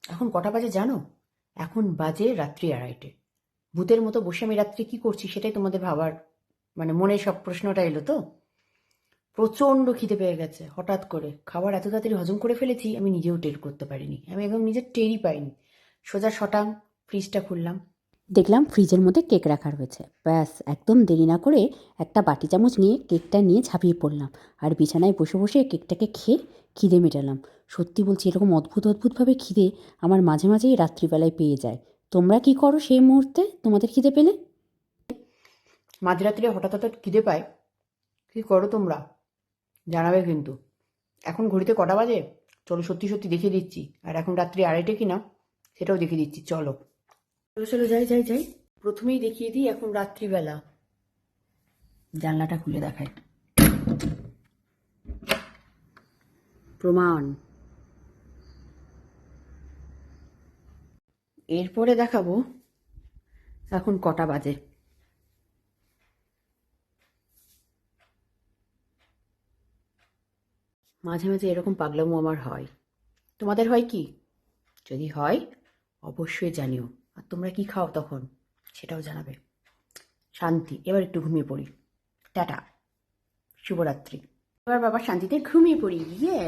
এখন কটা বাজে জানো? এখন বাজে রাত্রি 2:30। ভূতের মতো বসে আমি রাত্রে কি করছি সেটাই তোমাদের ভাবার মানে মনে সব প্রশ্নটা এলো তো। প্রচণ্ড খিদে পেয়ে গেছে, হঠাৎ করে খাবার এত তাড়াতাড়ি হজম করে ফেলেছি আমি নিজেও টের করতে পারিনি, আমি একদম নিজের টেরই পাইনি। সোজা শটাং ফ্রিজটা খুললাম, দেখলাম ফ্রিজের মধ্যে কেক রাখা রয়েছে। ব্যাস একদম দেরি না করে একটা বাটি চামচ নিয়ে কেকটা নিয়ে ঝাঁপিয়ে পড়লাম। আর বিছানায় বসে বসে কেকটাকে খেয়ে খিদে মেটালাম। সত্যি বলছি, এরকম অদ্ভুত অদ্ভুতভাবে খিদে আমার মাঝে মাঝেই রাত্রিবেলায় পেয়ে যায়। তোমরা কি করো সেই মুহূর্তে তোমাদের খিদে পেলে? মাঝরাত্রে হঠাৎ হঠাৎ খিদে পায়, কি করো তোমরা জানাবে কিন্তু। এখন ঘড়িতে কটা বাজে চলো সত্যি সত্যি দেখিয়ে দিচ্ছি, আর এখন রাত্রি 2:30 কিনা সেটাও দেখিয়ে দিচ্ছি। চলো চলো চলো, যাই যাই যাই। প্রথমেই দেখিয়ে দিই এখন রাত্রিবেলা। জানলাটা খুলে দেখায়, প্রমাণ। এরপরে দেখাবো এখন কটা বাজে। মাঝে মাঝে এরকম পাগলামো আমার হয়, তোমাদের হয় কি? যদি হয় অবশ্যই জানিও। আর তোমরা কি খাও তখন সেটাও জানাবে। শান্তি, এবার একটু ঘুমিয়ে পড়ি। টাটা, শুভরাত্রি। এবার বাবা শান্তিতে ঘুমিয়ে পড়ি, ইয়ে।